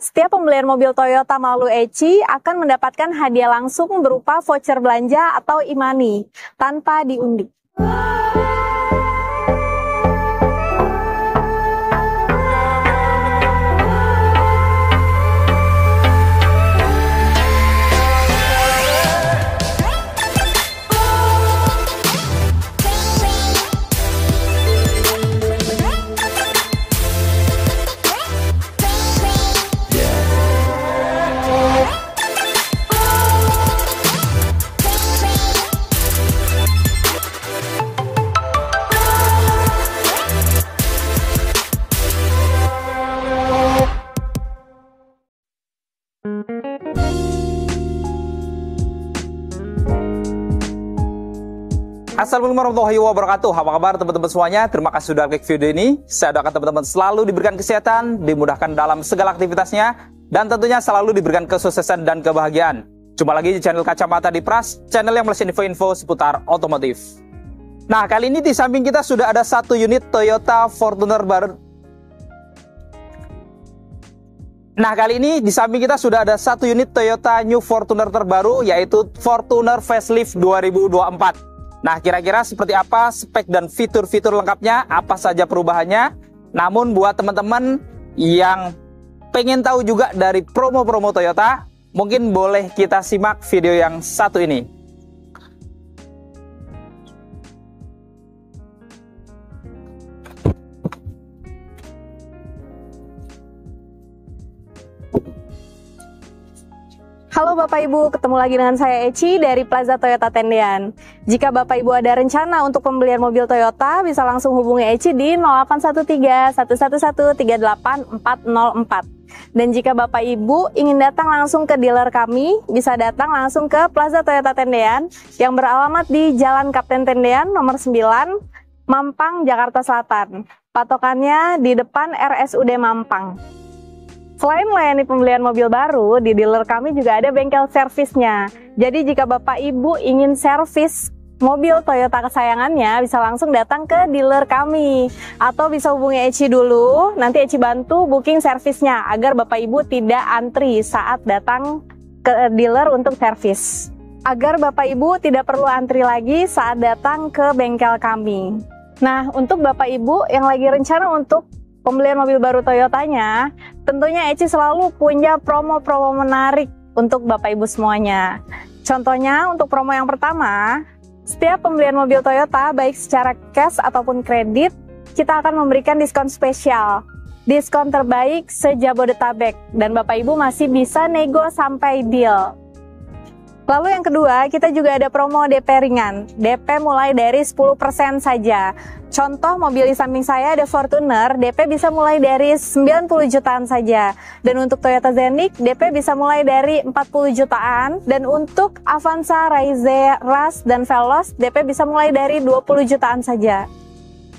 setiap pembelian mobil Toyota melalui Eci akan mendapatkan hadiah langsung berupa voucher belanja atau e-money tanpa diundi. Assalamualaikum warahmatullahi wabarakatuh. Apa kabar teman-teman semuanya? Terima kasih sudah klik video ini. Saya doakan teman-teman selalu diberikan kesehatan, dimudahkan dalam segala aktivitasnya, dan tentunya selalu diberikan kesuksesan dan kebahagiaan. Jumpa lagi di channel Kacamata di Pras, channel yang melesikan info-info seputar otomotif. Nah, kali ini di samping kita sudah ada satu unit Toyota Fortuner baru. Nah, kali ini di samping kita sudah ada satu unit Toyota New Fortuner terbaru, yaitu Fortuner Facelift 2024. Nah, kira-kira seperti apa spek dan fitur-fitur lengkapnya, apa saja perubahannya. Namun buat teman-teman yang pengen tahu juga dari promo-promo Toyota, mungkin boleh kita simak video yang satu ini. Halo Bapak Ibu, ketemu lagi dengan saya Eci dari Plaza Toyota Tendean. Jika Bapak Ibu ada rencana untuk pembelian mobil Toyota, bisa langsung hubungi Eci di 0813 111 38404. Dan jika Bapak Ibu ingin datang langsung ke dealer kami, bisa datang langsung ke Plaza Toyota Tendean yang beralamat di Jalan Kapten Tendean nomor 9, Mampang, Jakarta Selatan. Patokannya di depan RSUD Mampang. Selain melayani pembelian mobil baru, di dealer kami juga ada bengkel servisnya. Jadi jika Bapak Ibu ingin servis mobil Toyota kesayangannya, bisa langsung datang ke dealer kami. Atau bisa hubungi Eci dulu, nanti Eci bantu booking servisnya, agar Bapak Ibu tidak antri saat datang ke dealer untuk servis. Agar Bapak Ibu tidak perlu antri lagi saat datang ke bengkel kami. Nah, untuk Bapak Ibu yang lagi rencana untuk pembelian mobil baru Toyotanya, tentunya Eci selalu punya promo-promo menarik untuk Bapak Ibu semuanya. Contohnya untuk promo yang pertama, setiap pembelian mobil Toyota baik secara cash ataupun kredit, kita akan memberikan diskon spesial. Diskon terbaik se-Jabodetabek, dan Bapak Ibu masih bisa nego sampai deal. Lalu yang kedua, kita juga ada promo DP ringan. DP mulai dari 10% saja. Contoh mobil di samping saya ada Fortuner, DP bisa mulai dari 90 jutaan saja. Dan untuk Toyota Zenix, DP bisa mulai dari 40 jutaan. Dan untuk Avanza, Raize, Rush, dan Veloz, DP bisa mulai dari 20 jutaan saja.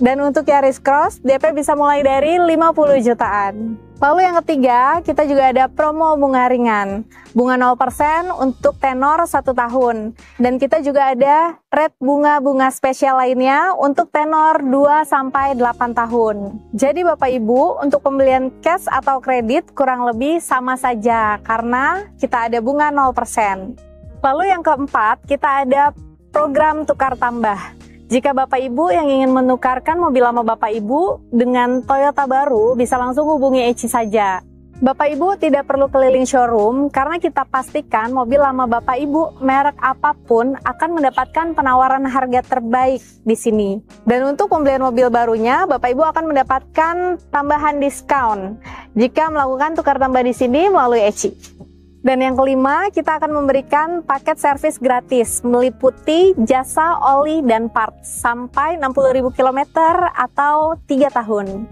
Dan untuk Yaris Cross, DP bisa mulai dari 50 jutaan. Lalu yang ketiga, kita juga ada promo bunga ringan. Bunga 0% untuk tenor 1 tahun. Dan kita juga ada rate bunga-bunga spesial lainnya untuk tenor 2-8 tahun. Jadi Bapak Ibu, untuk pembelian cash atau kredit kurang lebih sama saja, karena kita ada bunga 0%. Lalu yang keempat, kita ada program tukar tambah. Jika Bapak Ibu yang ingin menukarkan mobil lama Bapak Ibu dengan Toyota baru, bisa langsung hubungi Eci saja. Bapak Ibu tidak perlu keliling showroom, karena kita pastikan mobil lama Bapak Ibu merek apapun akan mendapatkan penawaran harga terbaik di sini. Dan untuk pembelian mobil barunya, Bapak Ibu akan mendapatkan tambahan diskon jika melakukan tukar tambah di sini melalui Eci. Dan yang kelima, kita akan memberikan paket servis gratis meliputi jasa oli dan parts sampai 60.000 km atau 3 tahun.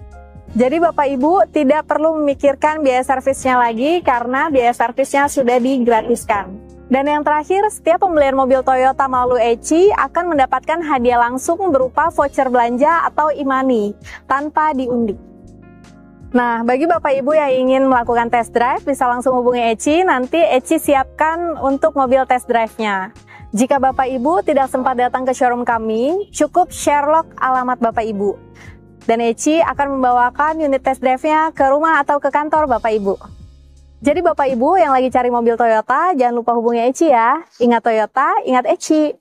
Jadi Bapak Ibu tidak perlu memikirkan biaya servisnya lagi, karena biaya servisnya sudah digratiskan. Dan yang terakhir, setiap pembelian mobil Toyota melalui Eci akan mendapatkan hadiah langsung berupa voucher belanja atau e-money tanpa diundi. Nah, bagi Bapak Ibu yang ingin melakukan test drive, bisa langsung hubungi Eci, nanti Eci siapkan untuk mobil test drive-nya. Jika Bapak Ibu tidak sempat datang ke showroom kami, cukup Sherlock alamat Bapak Ibu. Dan Eci akan membawakan unit test drive-nya ke rumah atau ke kantor Bapak Ibu. Jadi Bapak Ibu yang lagi cari mobil Toyota, jangan lupa hubungi Eci ya. Ingat Toyota, ingat Eci.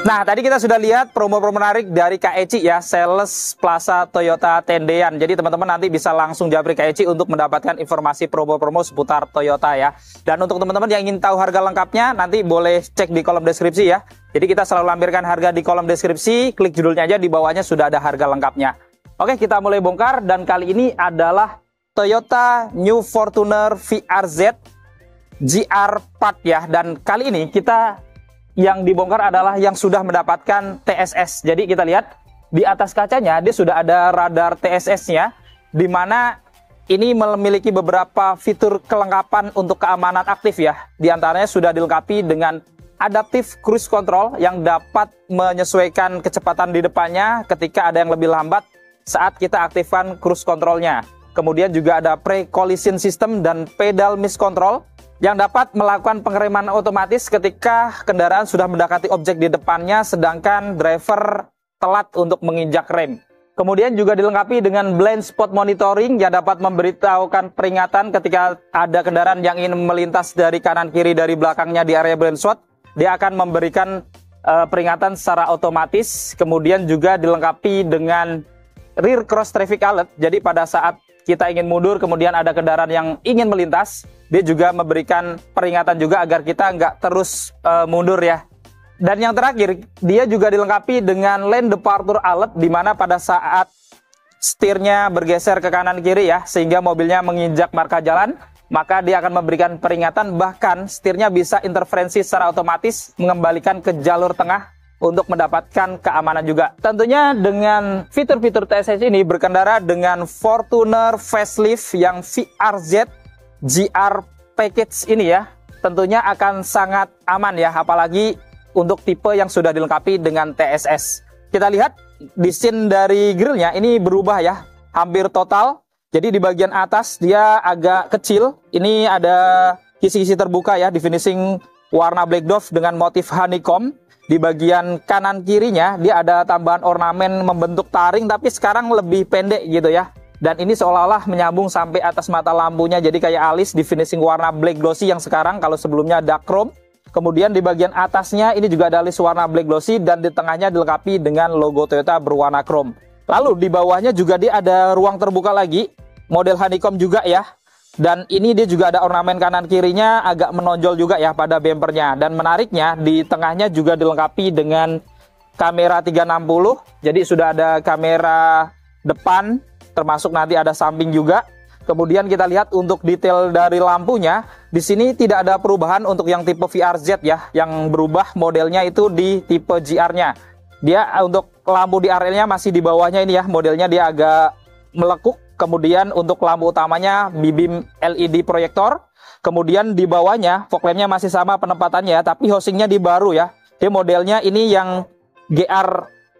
Nah, tadi kita sudah lihat promo-promo menarik dari Kak Eci ya, Sales Plaza Toyota Tendean. Jadi teman-teman nanti bisa langsung japri Kak Eci untuk mendapatkan informasi promo-promo seputar Toyota ya. Dan untuk teman-teman yang ingin tahu harga lengkapnya, nanti boleh cek di kolom deskripsi ya. Jadi kita selalu lampirkan harga di kolom deskripsi, klik judulnya aja, di bawahnya sudah ada harga lengkapnya. Oke, kita mulai bongkar, dan kali ini adalah Toyota New Fortuner VRZ GR Part ya. Dan kali ini kita yang dibongkar adalah yang sudah mendapatkan TSS. Jadi kita lihat di atas kacanya dia sudah ada radar TSS-nya, di mana ini memiliki beberapa fitur kelengkapan untuk keamanan aktif ya. Di antaranya sudah dilengkapi dengan Adaptive Cruise Control yang dapat menyesuaikan kecepatan di depannya ketika ada yang lebih lambat saat kita aktifkan cruise controlnya. Kemudian juga ada Pre-Collision System dan Pedal Miss Control yang dapat melakukan pengereman otomatis ketika kendaraan sudah mendekati objek di depannya sedangkan driver telat untuk menginjak rem. Kemudian juga dilengkapi dengan Blind Spot Monitoring yang dapat memberitahukan peringatan ketika ada kendaraan yang ingin melintas dari kanan kiri dari belakangnya di area blind spot. Dia akan memberikan peringatan secara otomatis. Kemudian juga dilengkapi dengan Rear Cross Traffic Alert. Jadi pada saat kita ingin mundur kemudian ada kendaraan yang ingin melintas, dia juga memberikan peringatan juga agar kita nggak terus mundur ya. Dan yang terakhir, dia juga dilengkapi dengan Lane Departure Alert, di mana pada saat setirnya bergeser ke kanan kiri ya, sehingga mobilnya menginjak marka jalan, maka dia akan memberikan peringatan, bahkan setirnya bisa interferensi secara otomatis mengembalikan ke jalur tengah untuk mendapatkan keamanan juga. Tentunya dengan fitur-fitur TSS ini berkendara dengan Fortuner Facelift yang VRZ GR Package ini ya, tentunya akan sangat aman ya, apalagi untuk tipe yang sudah dilengkapi dengan TSS. Kita lihat di scene dari grillnya ini berubah ya, hampir total. Jadi di bagian atas dia agak kecil, ini ada kisi-kisi terbuka ya, di finishing warna black dove dengan motif honeycomb. Di bagian kanan kirinya dia ada tambahan ornamen membentuk taring, tapi sekarang lebih pendek gitu ya. Dan ini seolah-olah menyambung sampai atas mata lampunya, jadi kayak alis di finishing warna black glossy yang sekarang, kalau sebelumnya dark chrome. Kemudian di bagian atasnya ini juga ada alis warna black glossy, dan di tengahnya dilengkapi dengan logo Toyota berwarna chrome. Lalu di bawahnya juga dia ada ruang terbuka lagi, model honeycomb juga ya. Dan ini dia juga ada ornamen kanan kirinya agak menonjol juga ya pada bempernya. Dan menariknya di tengahnya juga dilengkapi dengan kamera 360. Jadi sudah ada kamera depan, termasuk nanti ada samping juga. Kemudian kita lihat untuk detail dari lampunya, di sini tidak ada perubahan untuk yang tipe VRZ ya. Yang berubah modelnya itu di tipe GR-nya. Dia untuk lampu di RL-nya masih di bawahnya ini ya, modelnya dia agak melekuk. Kemudian untuk lampu utamanya B-beam LED proyektor. Kemudian di bawahnya fog lampnya masih sama penempatannya, tapi housingnya di baru ya. Dia modelnya ini yang GR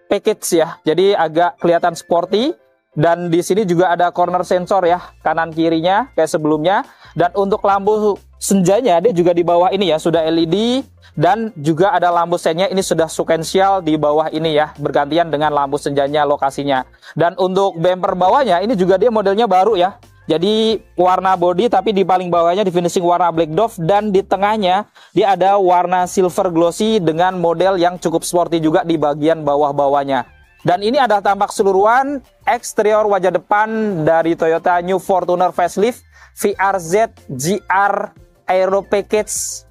package ya, jadi agak kelihatan sporty. Dan di sini juga ada corner sensor ya, kanan kirinya kayak sebelumnya. Dan untuk lampu senjanya dia juga di bawah ini ya, sudah LED. Dan juga ada lampu sennya, ini sudah sequential di bawah ini ya, bergantian dengan lampu senjanya lokasinya. Dan untuk bumper bawahnya ini juga dia modelnya baru ya. Jadi warna body, tapi di paling bawahnya di finishing warna black dove, dan di tengahnya dia ada warna silver glossy dengan model yang cukup sporty juga di bagian bawah-bawahnya. Dan ini adalah tampak keseluruhan eksterior wajah depan dari Toyota New Fortuner Facelift VRZ GR Aero Package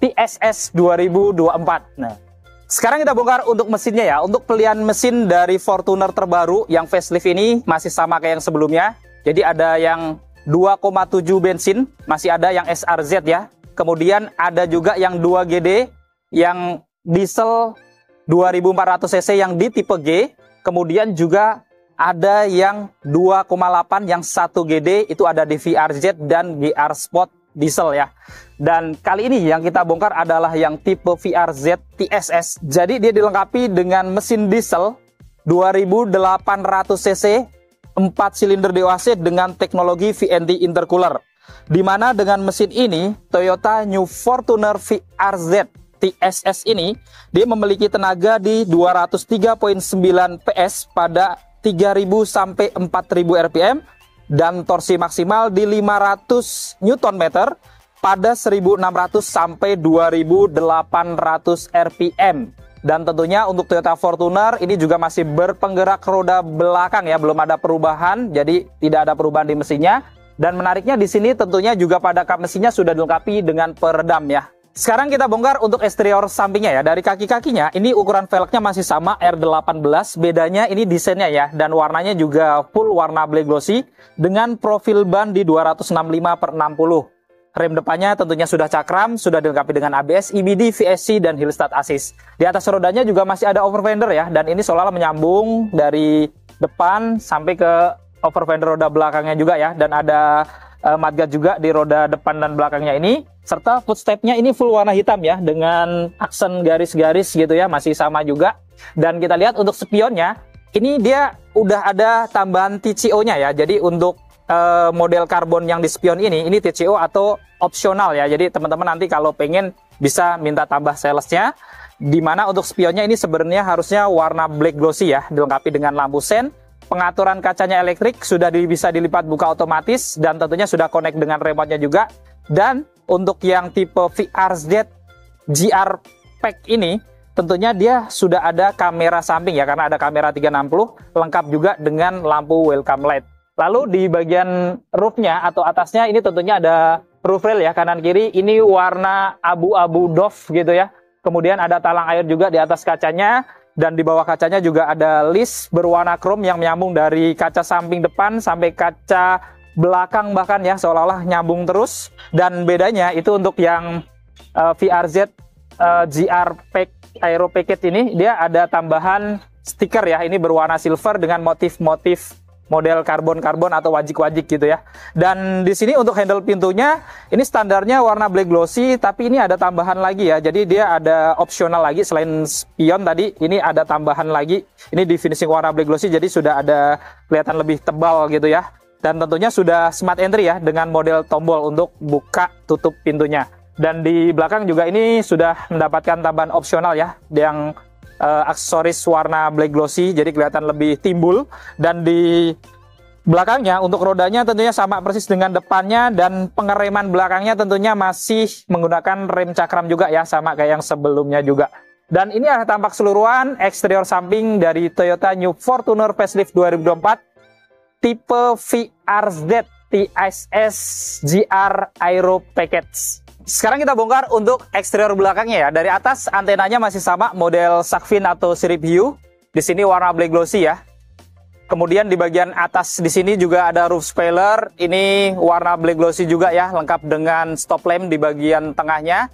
TSS 2024. Nah, sekarang kita bongkar untuk mesinnya ya. Untuk pilihan mesin dari Fortuner terbaru yang facelift ini masih sama kayak yang sebelumnya. Jadi ada yang 2,7 bensin, masih ada yang SRZ ya. Kemudian ada juga yang 2 GD, yang diesel 2400 cc yang di tipe G. Kemudian juga ada yang 2,8 yang 1 GD, itu ada di VRZ dan GR Sport diesel ya. Dan kali ini yang kita bongkar adalah yang tipe VRZ TSS. Jadi dia dilengkapi dengan mesin diesel 2800 cc 4 silinder DOHC dengan teknologi VNT intercooler. Di mana dengan mesin ini Toyota New Fortuner VRZ TSS ini, dia memiliki tenaga di 203,9 PS pada 3000 sampai 4000 RPM dan torsi maksimal di 500 Nm pada 1600 sampai 2800 RPM. Dan tentunya untuk Toyota Fortuner ini juga masih berpenggerak roda belakang ya, belum ada perubahan, jadi tidak ada perubahan di mesinnya. Dan menariknya di sini tentunya juga pada kap mesinnya sudah dilengkapi dengan peredam ya. Sekarang kita bongkar untuk eksterior sampingnya ya. Dari kaki-kakinya ini ukuran velgnya masih sama R18, bedanya ini desainnya ya, dan warnanya juga full warna black glossy dengan profil ban di 265/60. Rem depannya tentunya sudah cakram, sudah dilengkapi dengan ABS, EBD, VSC, dan Hill Start Assist. Di atas rodanya juga masih ada over fender ya, dan ini seolah-olah menyambung dari depan sampai ke over fender roda belakangnya juga ya, dan ada mudguard juga di roda depan dan belakangnya ini. Serta footstepnya ini full warna hitam ya, dengan aksen garis-garis gitu ya, masih sama juga. Dan kita lihat untuk spionnya, ini dia udah ada tambahan TCO-nya ya, jadi untuk model karbon yang di spion ini TCO atau opsional ya. Jadi teman-teman nanti kalau pengen bisa minta tambah salesnya. Dimana untuk spionnya ini sebenarnya harusnya warna black glossy ya, dilengkapi dengan lampu sen. Pengaturan kacanya elektrik sudah bisa dilipat buka otomatis dan tentunya sudah connect dengan remote-nya juga. Dan untuk yang tipe VRZ GR Pack ini tentunya dia sudah ada kamera samping ya, karena ada kamera 360 lengkap juga dengan lampu welcome light. Lalu di bagian roofnya atau atasnya ini tentunya ada roof rail ya, kanan kiri ini warna abu-abu doff gitu ya. Kemudian ada talang air juga di atas kacanya, dan di bawah kacanya juga ada list berwarna chrome yang menyambung dari kaca samping depan sampai kaca belakang bahkan ya, seolah-olah nyambung terus. Dan bedanya itu untuk yang VRZ GR Pack Aero Package ini dia ada tambahan stiker ya, ini berwarna silver dengan motif-motif model karbon-karbon atau wajik-wajik gitu ya. Dan di sini untuk handle pintunya ini standarnya warna black glossy, tapi ini ada tambahan lagi ya. Jadi dia ada opsional lagi selain spion tadi, ini ada tambahan lagi. Ini di finishing warna black glossy, jadi sudah ada kelihatan lebih tebal gitu ya. Dan tentunya sudah smart entry ya, dengan model tombol untuk buka tutup pintunya. Dan di belakang juga ini sudah mendapatkan tambahan opsional ya, yang aksesoris warna black glossy, jadi kelihatan lebih timbul. Dan di belakangnya untuk rodanya tentunya sama persis dengan depannya, dan pengereman belakangnya tentunya masih menggunakan rem cakram juga ya, sama kayak yang sebelumnya juga. Dan ini adalah tampak keseluruhan eksterior samping dari Toyota New Fortuner Facelift 2024 tipe VRZ TSS GR Aero Package. Sekarang kita bongkar untuk eksterior belakangnya ya. Dari atas antenanya masih sama model shark fin atau sirip hiu. Di sini warna black glossy ya. Kemudian di bagian atas di sini juga ada roof spoiler. Ini warna black glossy juga ya, lengkap dengan stop lamp di bagian tengahnya.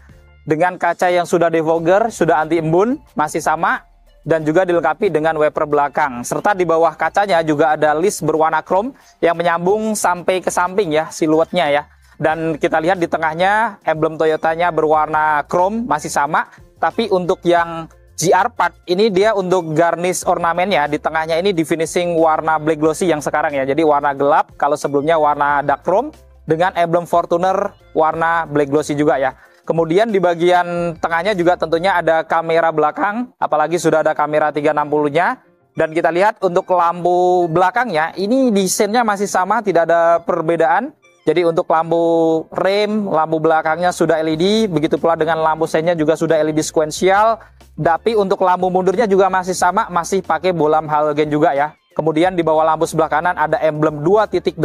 Dengan kaca yang sudah defogger, sudah anti embun, masih sama. Dan juga dilengkapi dengan wiper belakang. Serta di bawah kacanya juga ada list berwarna chrome yang menyambung sampai ke samping ya, siluetnya ya. Dan kita lihat di tengahnya emblem Toyotanya berwarna chrome masih sama, tapi untuk yang GR part ini dia untuk garnish ornamennya di tengahnya ini di finishing warna black glossy yang sekarang ya. Jadi warna gelap, kalau sebelumnya warna dark chrome dengan emblem Fortuner warna black glossy juga ya. Kemudian di bagian tengahnya juga tentunya ada kamera belakang, apalagi sudah ada kamera 360-nya. Dan kita lihat untuk lampu belakangnya ini desainnya masih sama, tidak ada perbedaan. Jadi untuk lampu rem, lampu belakangnya sudah LED, begitu pula dengan lampu sennya juga sudah LED sequential. Tapi untuk lampu mundurnya juga masih sama, masih pakai bolam halogen juga ya. Kemudian di bawah lampu sebelah kanan ada emblem 2.8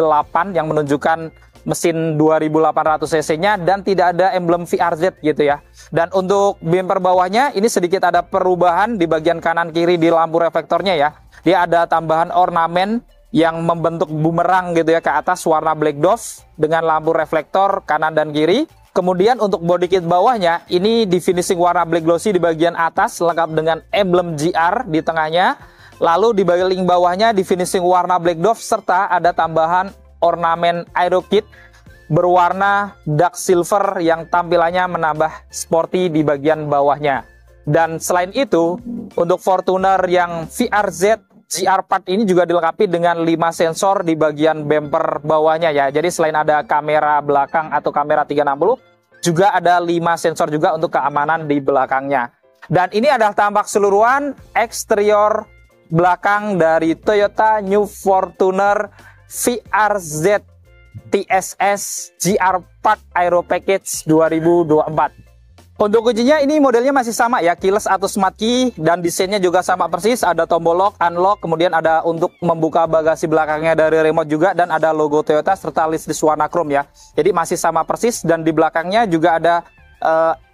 yang menunjukkan mesin 2800 cc-nya dan tidak ada emblem VRZ gitu ya. Dan untuk bumper bawahnya ini sedikit ada perubahan di bagian kanan kiri di lampu reflektornya ya. Dia ada tambahan ornamen yang membentuk bumerang gitu ya ke atas warna black dove dengan lampu reflektor kanan dan kiri. Kemudian untuk body kit bawahnya ini di finishing warna black glossy di bagian atas lengkap dengan emblem GR di tengahnya. Lalu di bagian bawahnya di finishing warna black dove serta ada tambahan ornamen aero kit berwarna dark silver yang tampilannya menambah sporty di bagian bawahnya. Dan selain itu untuk Fortuner yang VRZ GR part ini juga dilengkapi dengan 5 sensor di bagian bumper bawahnya ya. Jadi selain ada kamera belakang atau kamera 360, juga ada 5 sensor juga untuk keamanan di belakangnya. Dan ini adalah tampak keseluruhan eksterior belakang dari Toyota New Fortuner VRZ TSS GR Park Aero Package 2024. Untuk kuncinya ini modelnya masih sama ya, keyless atau smart key, dan desainnya juga sama persis. Ada tombol lock, unlock, kemudian ada untuk membuka bagasi belakangnya dari remote juga, dan ada logo Toyota serta list warna chrome ya. Jadi masih sama persis, dan di belakangnya juga ada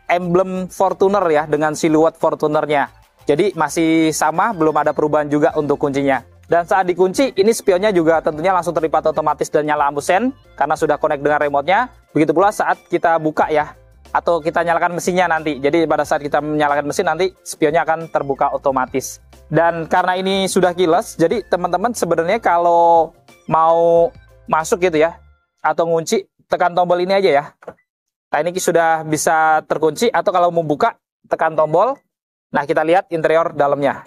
emblem Fortuner ya dengan siluet Fortunernya. Jadi masih sama, belum ada perubahan juga untuk kuncinya. Dan saat dikunci, ini spionnya juga tentunya langsung terlipat otomatis dan nyala lampu sen karena sudah connect dengan remote-nya. Begitu pula saat kita buka ya, atau kita nyalakan mesinnya nanti. Jadi pada saat kita menyalakan mesin nanti spionnya akan terbuka otomatis. Dan karena ini sudah keyless, jadi teman-teman sebenarnya kalau mau masuk gitu ya, atau ngunci, tekan tombol ini aja ya. Nah ini sudah bisa terkunci, atau kalau mau buka, tekan tombol. Nah kita lihat interior dalamnya.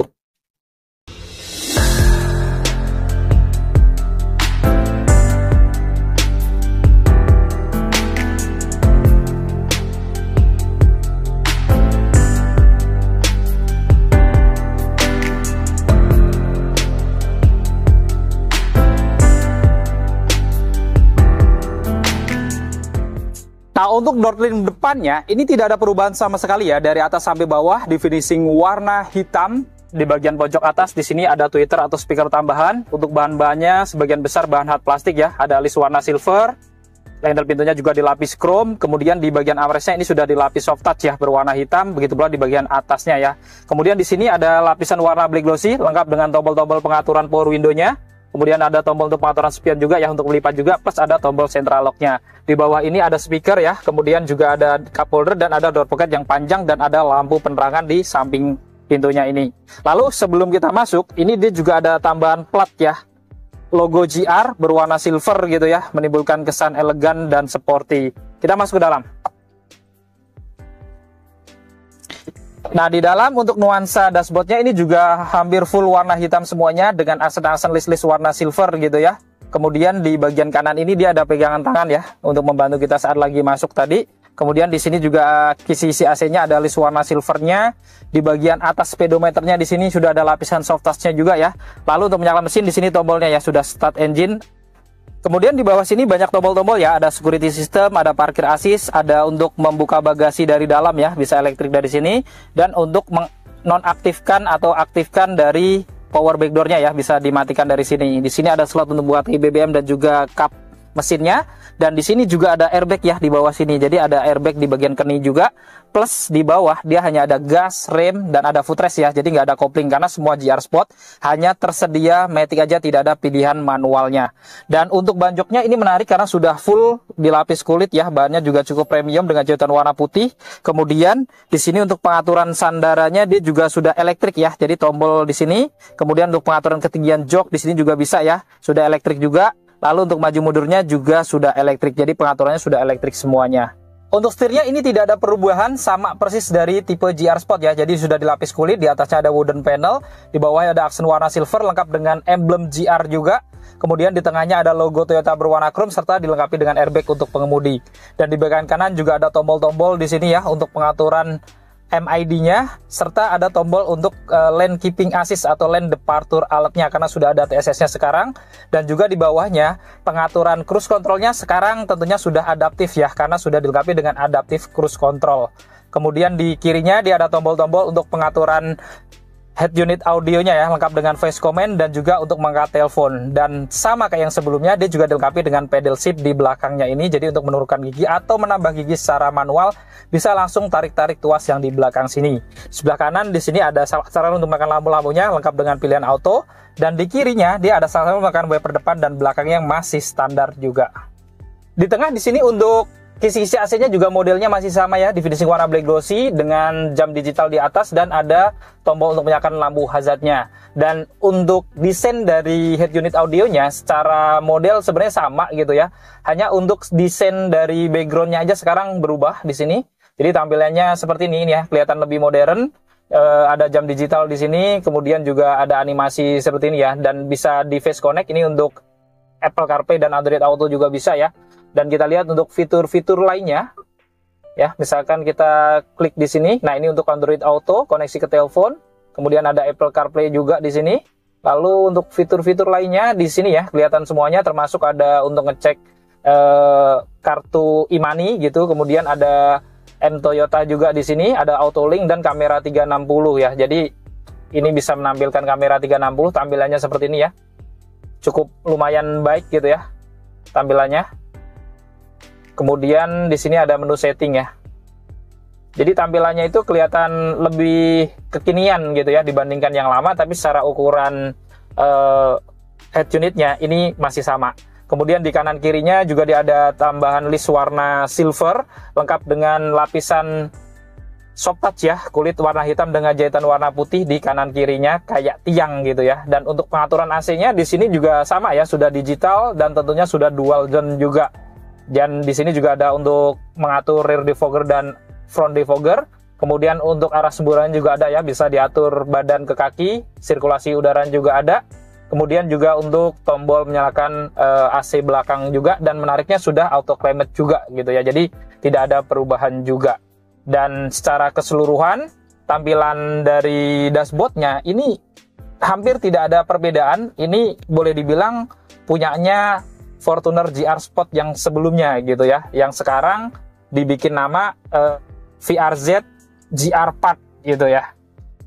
Nah untuk door trim depannya ini tidak ada perubahan sama sekali ya, dari atas sampai bawah di finishing warna hitam. Di bagian pojok atas di sini ada tweeter atau speaker tambahan. Untuk bahan-bahannya sebagian besar bahan hard plastik ya, ada list warna silver. Handle pintunya juga dilapis chrome. Kemudian di bagian armrestnya ini sudah dilapis soft touch ya, berwarna hitam. Begitu pula di bagian atasnya ya. Kemudian di sini ada lapisan warna black glossy lengkap dengan tombol-tombol pengaturan power window-nya. Kemudian ada tombol untuk pengaturan spion juga ya, untuk melipat juga, plus ada tombol central lock-nya. Di bawah ini ada speaker ya, kemudian juga ada cup holder dan ada door pocket yang panjang, dan ada lampu penerangan di samping pintunya ini. Lalu sebelum kita masuk, ini dia juga ada tambahan plat ya, logo GR berwarna silver gitu ya, menimbulkan kesan elegan dan sporty. Kita masuk ke dalam. Nah di dalam untuk nuansa dashboardnya ini juga hampir full warna hitam semuanya dengan aksen-aksen list warna silver gitu ya. Kemudian di bagian kanan ini dia ada pegangan tangan ya untuk membantu kita saat lagi masuk tadi. Kemudian di sini juga kisi-kisi AC-nya ada list warna silvernya. Di bagian atas speedometernya di sini sudah ada lapisan soft touch-nya juga ya. Lalu untuk menyalakan mesin di sini tombolnya ya sudah start engine. Kemudian di bawah sini banyak tombol-tombol ya, ada security system, ada parkir assist, ada untuk membuka bagasi dari dalam ya, bisa elektrik dari sini, dan untuk nonaktifkan atau aktifkan dari power back door-nya ya, bisa dimatikan dari sini. Di sini ada slot untuk buat BBM dan juga kap mesinnya, dan di sini juga ada airbag ya di bawah sini. Jadi ada airbag di bagian keni juga, plus di bawah dia hanya ada gas, rem, dan ada footrest ya. Jadi nggak ada kopling karena semua GR Sport hanya tersedia matic aja, tidak ada pilihan manualnya. Dan untuk ban joknya ini menarik karena sudah full dilapis kulit ya. Bahannya juga cukup premium dengan jahitan warna putih. Kemudian di sini untuk pengaturan sandarannya dia juga sudah elektrik ya. Jadi tombol di sini. Kemudian untuk pengaturan ketinggian jok di sini juga bisa ya, sudah elektrik juga. Lalu untuk maju mundurnya juga sudah elektrik, jadi pengaturannya sudah elektrik semuanya. Untuk setirnya ini tidak ada perubahan, sama persis dari tipe GR Sport ya. Jadi sudah dilapis kulit, di atasnya ada wooden panel, di bawahnya ada aksen warna silver lengkap dengan emblem GR juga. Kemudian di tengahnya ada logo Toyota berwarna chrome serta dilengkapi dengan airbag untuk pengemudi. Dan di bagian kanan juga ada tombol-tombol di sini ya untuk pengaturan MID-nya, serta ada tombol untuk lane keeping assist atau lane departure alert-nya karena sudah ada TSS-nya sekarang. Dan juga di bawahnya pengaturan cruise control-nya sekarang tentunya sudah adaptif ya, karena sudah dilengkapi dengan adaptive cruise control. Kemudian di kirinya dia ada tombol-tombol untuk pengaturan head unit audionya ya, lengkap dengan voice command dan juga untuk mengangkat telepon. Dan sama kayak yang sebelumnya, dia juga dilengkapi dengan pedal shift di belakangnya ini. Jadi untuk menurunkan gigi atau menambah gigi secara manual, bisa langsung tarik-tarik tuas yang di belakang sini. Sebelah kanan di sini ada saran untuk menekan lampu-lampunya, lengkap dengan pilihan auto. Dan di kirinya dia ada saran untuk menekan wiper depan dan belakangnya yang masih standar juga. Di tengah di sini untuk kisi-kisi AC-nya juga modelnya masih sama ya, di finishing warna black glossy dengan jam digital di atas dan ada tombol untuk menyalakan lampu hazardnya. Dan untuk desain dari head unit audionya secara model sebenarnya sama gitu ya. Hanya untuk desain dari backgroundnya aja sekarang berubah di sini. Jadi tampilannya seperti ini ya, kelihatan lebih modern. Ada jam digital di sini, kemudian juga ada animasi seperti ini ya, dan bisa di face connect. Ini untuk Apple CarPlay dan Android Auto juga bisa ya. Dan kita lihat untuk fitur-fitur lainnya, ya. Misalkan kita klik di sini. Nah, ini untuk Android Auto, koneksi ke telepon. Kemudian ada Apple CarPlay juga di sini. Lalu untuk fitur-fitur lainnya di sini ya, kelihatan semuanya, termasuk ada untuk ngecek kartu e-money gitu. Kemudian ada M Toyota juga di sini, ada auto link dan kamera 360 ya. Jadi ini bisa menampilkan kamera 360, tampilannya seperti ini ya. Cukup lumayan baik gitu ya tampilannya. Kemudian di sini ada menu setting ya. Jadi tampilannya itu kelihatan lebih kekinian gitu ya dibandingkan yang lama, tapi secara ukuran head unitnya ini masih sama. Kemudian di kanan kirinya juga dia ada tambahan list warna silver, lengkap dengan lapisan soft touch ya, kulit warna hitam dengan jahitan warna putih di kanan kirinya kayak tiang gitu ya. Dan untuk pengaturan AC-nya di sini juga sama ya, sudah digital dan tentunya sudah dual zone juga. Dan di sini juga ada untuk mengatur rear defogger dan front defogger. Kemudian untuk arah semburan juga ada ya, bisa diatur badan ke kaki, sirkulasi udara juga ada. Kemudian juga untuk tombol menyalakan AC belakang juga, dan menariknya sudah auto climate juga gitu ya. Jadi tidak ada perubahan juga. Dan secara keseluruhan tampilan dari dashboardnya ini hampir tidak ada perbedaan. Ini boleh dibilang punyanya Fortuner GR Sport yang sebelumnya gitu ya, yang sekarang dibikin nama VRZ GR Part gitu ya.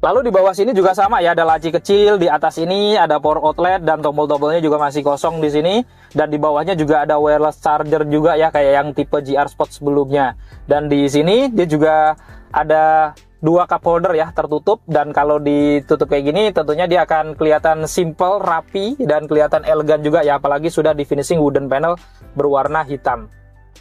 Lalu di bawah sini juga sama ya, ada laci kecil, di atas ini ada power outlet dan tombol-tombolnya juga masih kosong di sini, dan di bawahnya juga ada wireless charger juga ya, kayak yang tipe GR Sport sebelumnya. Dan di sini dia juga ada dua cup holder ya, tertutup, dan kalau ditutup kayak gini tentunya dia akan kelihatan simple, rapi, dan kelihatan elegan juga ya, apalagi sudah di finishing wooden panel berwarna hitam.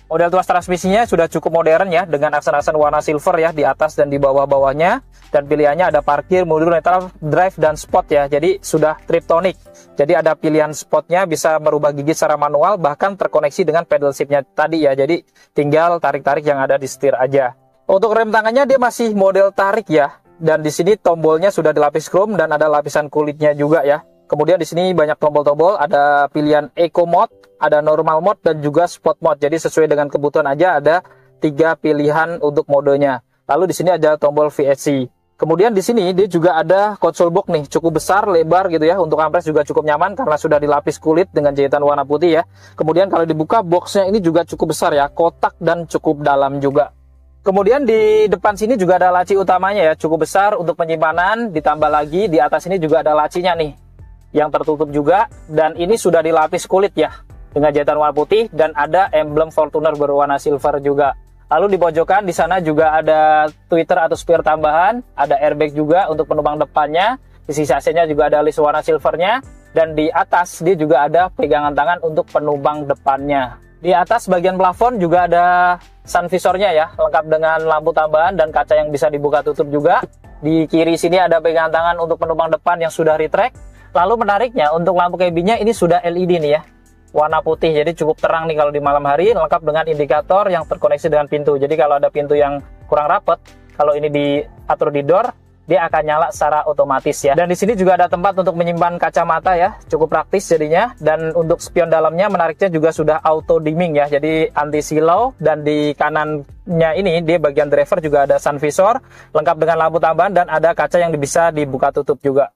Model tuas transmisinya sudah cukup modern ya, dengan aksen-aksen warna silver ya di atas dan di bawah-bawahnya, dan pilihannya ada parkir, mundur, netral, drive, dan sport ya. Jadi sudah triptonic, jadi ada pilihan spotnya, bisa merubah gigi secara manual, bahkan terkoneksi dengan pedal shiftnya tadi ya. Jadi tinggal tarik-tarik yang ada di setir aja. Untuk rem tangannya dia masih model tarik ya, dan di sini tombolnya sudah dilapis chrome dan ada lapisan kulitnya juga ya. Kemudian di sini banyak tombol-tombol, ada pilihan Eco Mode, ada Normal Mode, dan juga Sport Mode. Jadi sesuai dengan kebutuhan aja, ada 3 pilihan untuk modenya. Lalu di sini ada tombol VSC. Kemudian di sini dia juga ada console box nih, cukup besar, lebar gitu ya. Untuk ampres juga cukup nyaman karena sudah dilapis kulit dengan jahitan warna putih ya. Kemudian kalau dibuka, boxnya ini juga cukup besar ya, kotak dan cukup dalam juga. Kemudian di depan sini juga ada laci utamanya ya, cukup besar untuk penyimpanan. Ditambah lagi di atas ini juga ada lacinya nih, yang tertutup juga, dan ini sudah dilapis kulit ya dengan jahitan warna putih, dan ada emblem Fortuner berwarna silver juga. Lalu di pojokan di sana juga ada tweeter atau spear tambahan, ada airbag juga untuk penumpang depannya. Di sisi AC-nya juga ada list warna silvernya, dan di atas dia juga ada pegangan tangan untuk penumpang depannya. Di atas bagian plafon juga ada sun visornya ya, lengkap dengan lampu tambahan dan kaca yang bisa dibuka tutup juga. Di kiri sini ada pegangan tangan untuk penumpang depan yang sudah retract. Lalu menariknya untuk lampu cabinnya ini sudah LED nih ya, warna putih, jadi cukup terang nih kalau di malam hari, lengkap dengan indikator yang terkoneksi dengan pintu. Jadi kalau ada pintu yang kurang rapat, kalau ini diatur di door, dia akan nyala secara otomatis ya. Dan di sini juga ada tempat untuk menyimpan kacamata ya, cukup praktis jadinya. Dan untuk spion dalamnya menariknya juga sudah auto dimming ya, jadi anti silau. Dan di kanannya ini dia bagian driver juga ada sun visor, lengkap dengan lampu tambahan dan ada kaca yang bisa dibuka tutup juga.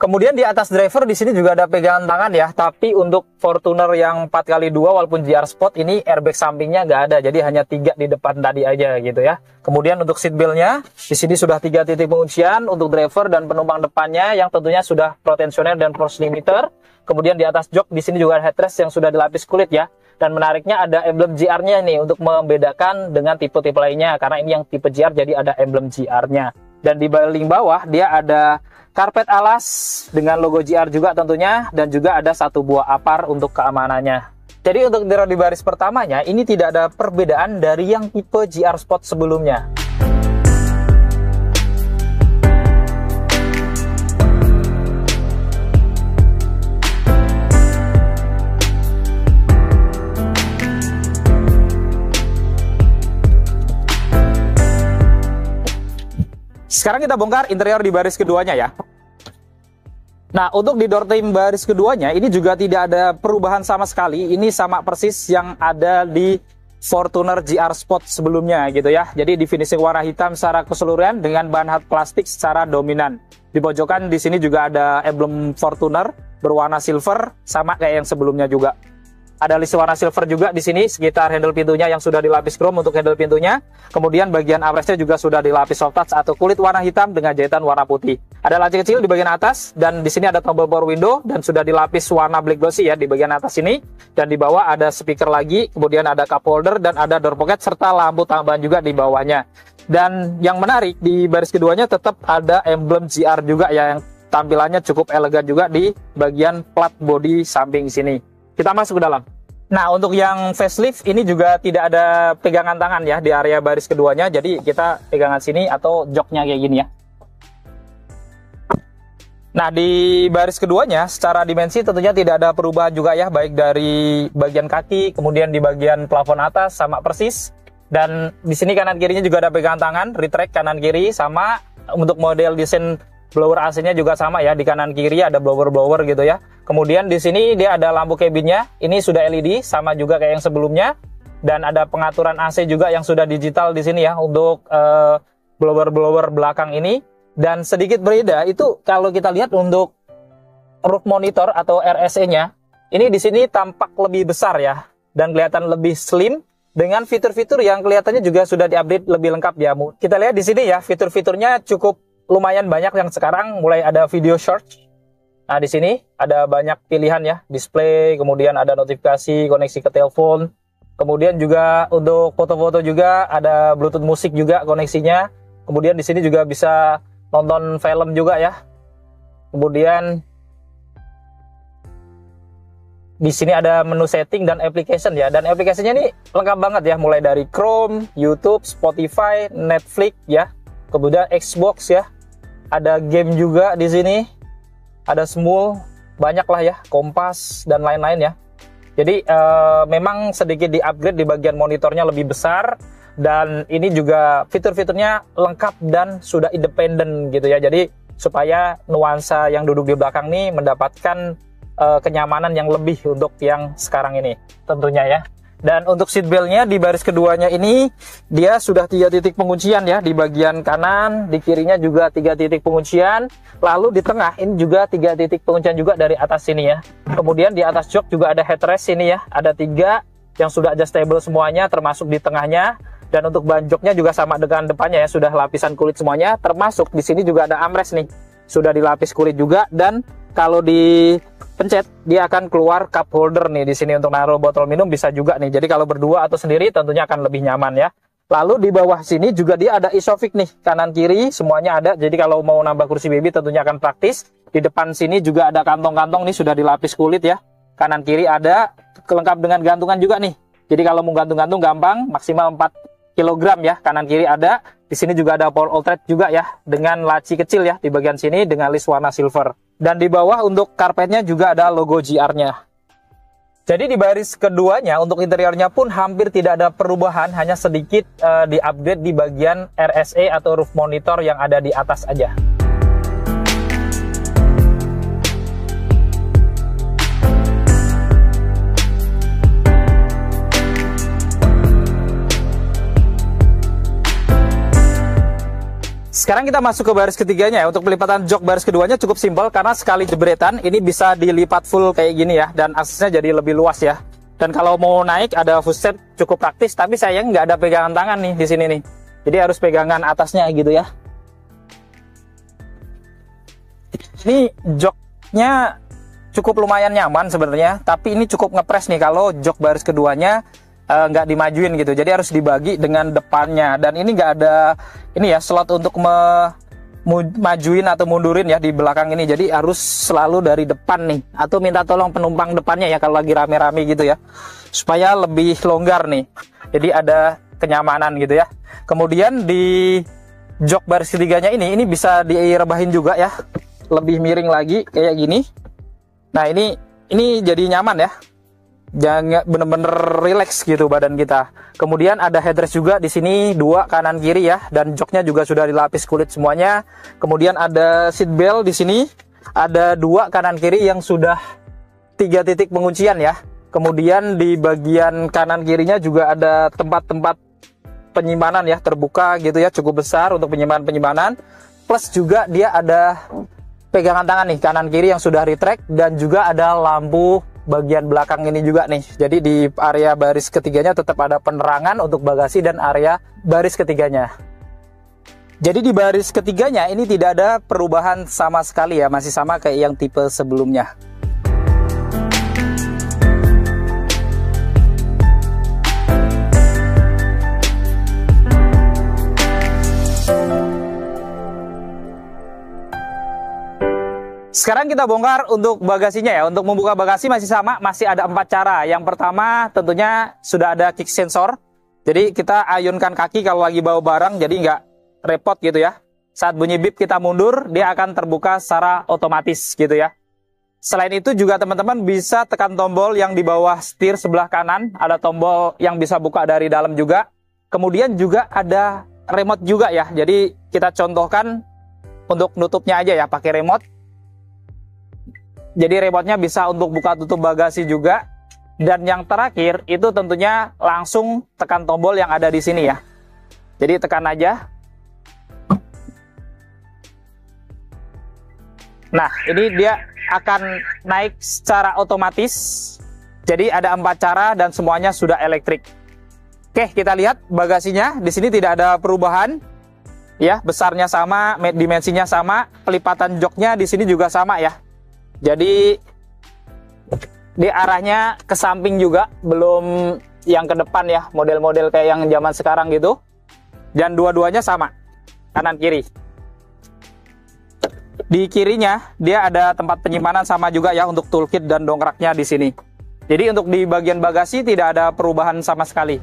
Kemudian di atas driver di sini juga ada pegangan tangan ya, tapi untuk Fortuner yang 4x2 walaupun GR Sport ini airbag sampingnya nggak ada, jadi hanya 3 di depan tadi aja gitu ya. Kemudian untuk seat beltnya di sini sudah 3 titik penguncian untuk driver dan penumpang depannya yang tentunya sudah pro tensioner dan force limiter. Kemudian di atas jok di sini juga ada headrest yang sudah dilapis kulit ya. Dan menariknya ada emblem GR-nya nih untuk membedakan dengan tipe-tipe lainnya, karena ini yang tipe GR jadi ada emblem GR-nya. Dan di paling bawah dia ada karpet alas dengan logo GR juga tentunya, dan juga ada 1 buah apar untuk keamanannya. Jadi untuk di baris pertamanya ini tidak ada perbedaan dari yang tipe GR Sport sebelumnya. Sekarang kita bongkar interior di baris keduanya ya. Nah, untuk di door trim baris keduanya ini juga tidak ada perubahan sama sekali. Ini sama persis yang ada di Fortuner GR Sport sebelumnya gitu ya. Jadi di finishing warna hitam secara keseluruhan dengan bahan hard plastik secara dominan. Di pojokan di sini juga ada emblem Fortuner berwarna silver sama kayak yang sebelumnya juga. Ada list warna silver juga di sini sekitar handle pintunya yang sudah dilapis chrome untuk handle pintunya. Kemudian bagian armrestnya juga sudah dilapis soft touch atau kulit warna hitam dengan jahitan warna putih. Ada laci kecil di bagian atas dan di sini ada tombol power window dan sudah dilapis warna black glossy ya di bagian atas ini. Dan di bawah ada speaker lagi, kemudian ada cup holder dan ada door pocket serta lampu tambahan juga di bawahnya. Dan yang menarik di baris keduanya tetap ada emblem GR juga ya yang tampilannya cukup elegan juga di bagian plat bodi samping sini. Kita masuk ke dalam. Nah, untuk yang facelift ini juga tidak ada pegangan tangan ya di area baris keduanya. Jadi kita pegangan sini atau joknya kayak gini ya. Nah, di baris keduanya secara dimensi tentunya tidak ada perubahan juga ya, baik dari bagian kaki, kemudian di bagian plafon atas sama persis. Dan di sini kanan kirinya juga ada pegangan tangan, retract kanan kiri sama. Untuk model desain blower AC-nya juga sama ya, di kanan kiri ada blower gitu ya. Kemudian di sini dia ada lampu cabinnya, ini sudah LED sama juga kayak yang sebelumnya. Dan ada pengaturan AC juga yang sudah digital di sini ya untuk blower belakang ini. Dan sedikit berbeda itu kalau kita lihat untuk roof monitor atau RSE-nya, ini di sini tampak lebih besar ya dan kelihatan lebih slim dengan fitur-fitur yang kelihatannya juga sudah diupdate lebih lengkap ya. Kita lihat di sini ya, fitur-fiturnya cukup lumayan banyak yang sekarang mulai ada video search. Nah, di sini ada banyak pilihan ya, display, kemudian ada notifikasi, koneksi ke telepon. Kemudian juga untuk foto-foto juga ada Bluetooth musik juga koneksinya. Kemudian di sini juga bisa nonton film juga ya. Kemudian di sini ada menu setting dan application ya. Dan aplikasinya ini lengkap banget ya, mulai dari Chrome, YouTube, Spotify, Netflix ya. Kemudian Xbox ya. Ada game juga di sini. Ada Smule, banyak lah ya, Kompas dan lain-lain ya. Jadi memang sedikit di-upgrade di bagian monitornya lebih besar dan ini juga fitur-fiturnya lengkap dan sudah independen gitu ya. Jadi supaya nuansa yang duduk di belakang nih mendapatkan kenyamanan yang lebih untuk yang sekarang ini tentunya ya. Dan untuk seat belt-nya di baris keduanya ini dia sudah 3 titik penguncian ya, di bagian kanan, di kirinya juga 3 titik penguncian, lalu di tengah ini juga 3 titik penguncian juga dari atas sini ya. Kemudian di atas jok juga ada headrest sini ya, ada 3 yang sudah adjustable semuanya termasuk di tengahnya. Dan untuk ban joknya juga sama dengan depannya ya, sudah lapisan kulit semuanya, termasuk di sini juga ada armrest nih, sudah dilapis kulit juga. Dan kalau dipencet dia akan keluar cup holder nih di sini untuk naruh botol minum bisa juga nih. Jadi kalau berdua atau sendiri tentunya akan lebih nyaman ya. Lalu di bawah sini juga dia ada isofix nih, kanan kiri semuanya ada. Jadi kalau mau nambah kursi baby tentunya akan praktis. Di depan sini juga ada kantong-kantong nih sudah dilapis kulit ya. Kanan kiri ada, lengkap dengan gantungan juga nih. Jadi kalau mau gantung-gantung gampang, maksimal 4 kg ya. Kanan kiri ada. Di sini juga ada power outlet juga ya, dengan laci kecil ya di bagian sini dengan list warna silver. Dan di bawah untuk karpetnya juga ada logo GR-nya. Jadi di baris keduanya untuk interiornya pun hampir tidak ada perubahan, hanya sedikit di-upgrade di bagian RSE atau roof monitor yang ada di atas aja. Sekarang kita masuk ke baris ketiganya ya. Untuk pelipatan jok baris keduanya cukup simpel karena sekali jebretan ini bisa dilipat full kayak gini ya, dan aksesnya jadi lebih luas ya. Dan kalau mau naik ada footstep cukup praktis, tapi sayang nggak ada pegangan tangan nih di sini nih. Jadi harus pegangan atasnya gitu ya. Ini joknya cukup lumayan nyaman sebenarnya, tapi ini cukup ngepres nih kalau jok baris keduanya nggak dimajuin gitu, jadi harus dibagi dengan depannya. Dan ini nggak ada ini ya slot untuk majuin atau mundurin ya di belakang ini, jadi harus selalu dari depan nih, atau minta tolong penumpang depannya ya kalau lagi rame-rame gitu ya, supaya lebih longgar nih, jadi ada kenyamanan gitu ya. Kemudian di jok baris ketiganya ini bisa direbahin juga ya, lebih miring lagi kayak gini. Nah ini jadi nyaman ya, jangan bener-bener relax gitu badan kita. Kemudian ada headrest juga di sini 2 kanan kiri ya, dan joknya juga sudah dilapis kulit semuanya. Kemudian ada seat belt di sini ada 2 kanan kiri yang sudah 3 titik penguncian ya. Kemudian di bagian kanan kirinya juga ada tempat-tempat penyimpanan ya, terbuka gitu ya, cukup besar untuk penyimpanan. Plus juga dia ada pegangan tangan nih kanan kiri yang sudah retract, dan juga ada lampu bagian belakang ini juga nih. Jadi di area baris ketiganya tetap ada penerangan untuk bagasi dan area baris ketiganya. Jadi di baris ketiganya ini tidak ada perubahan sama sekali ya, masih sama kayak yang tipe sebelumnya. Sekarang kita bongkar untuk bagasinya ya. Untuk membuka bagasi masih sama, masih ada 4 cara. Yang pertama tentunya sudah ada kick sensor. Jadi kita ayunkan kaki kalau lagi bawa barang, jadi nggak repot gitu ya. Saat bunyi bip kita mundur, dia akan terbuka secara otomatis gitu ya. Selain itu juga teman-teman bisa tekan tombol yang di bawah setir sebelah kanan. Ada tombol yang bisa buka dari dalam juga. Kemudian juga ada remote juga ya. Jadi kita contohkan untuk nutupnya aja ya pakai remote. Jadi remote-nya bisa untuk buka tutup bagasi juga. Dan yang terakhir itu tentunya langsung tekan tombol yang ada di sini ya. Jadi tekan aja. Nah, ini dia akan naik secara otomatis. Jadi ada 4 cara dan semuanya sudah elektrik. Oke, kita lihat bagasinya. Di sini tidak ada perubahan. Ya, besarnya sama, dimensinya sama, pelipatan joknya di sini juga sama ya. Jadi di arahnya ke samping juga, belum yang ke depan ya, model-model kayak yang zaman sekarang gitu. Dan dua-duanya sama, kanan kiri. Di kirinya dia ada tempat penyimpanan sama juga ya untuk toolkit dan dongkraknya di sini. Jadi untuk di bagian bagasi tidak ada perubahan sama sekali.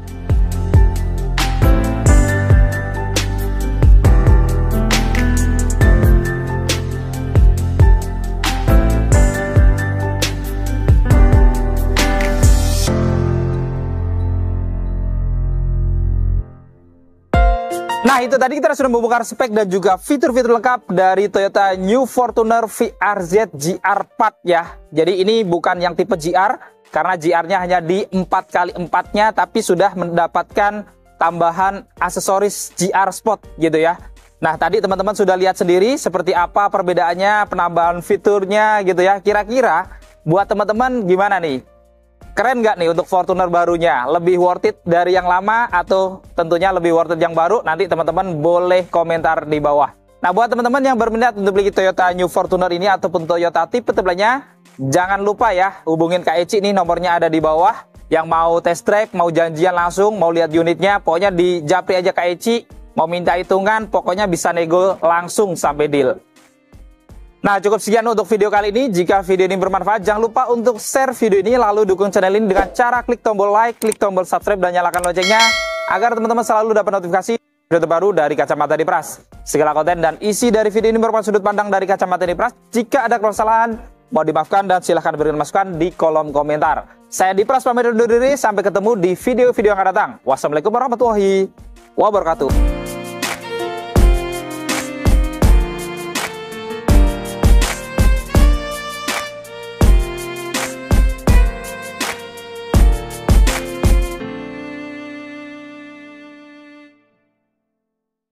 Nah, itu tadi kita sudah membongkar spek dan juga fitur-fitur lengkap dari Toyota New Fortuner VRZ GR4 ya. Jadi ini bukan yang tipe GR, karena GR-nya hanya di 4x4-nya, tapi sudah mendapatkan tambahan aksesoris GR Sport gitu ya. Nah, tadi teman-teman sudah lihat sendiri seperti apa perbedaannya, penambahan fiturnya gitu ya. Kira-kira buat teman-teman gimana nih? Keren nggak nih untuk Fortuner barunya? Lebih worth it dari yang lama atau tentunya lebih worth it yang baru? Nanti teman-teman boleh komentar di bawah. Nah, buat teman-teman yang berminat untuk beli Toyota New Fortuner ini ataupun Toyota tipe lainnya, jangan lupa ya hubungin Kak Eci, nih nomornya ada di bawah. Yang mau test drive, mau janjian langsung, mau lihat unitnya, pokoknya di japri aja Kak Eci. Mau minta hitungan, pokoknya bisa nego langsung sampai deal. Nah, cukup sekian untuk video kali ini. Jika video ini bermanfaat, jangan lupa untuk share video ini, lalu dukung channel ini dengan cara klik tombol like, klik tombol subscribe, dan nyalakan loncengnya, agar teman-teman selalu dapat notifikasi video terbaru dari Kacamata Dipras. Segala konten dan isi dari video ini merupakan sudut pandang dari Kacamata Dipras. Jika ada kesalahan, mohon dimaafkan dan silahkan berikan masukan di kolom komentar. Saya Dipras pamit undur diri, sampai ketemu di video-video yang akan datang. Wassalamualaikum warahmatullahi wabarakatuh.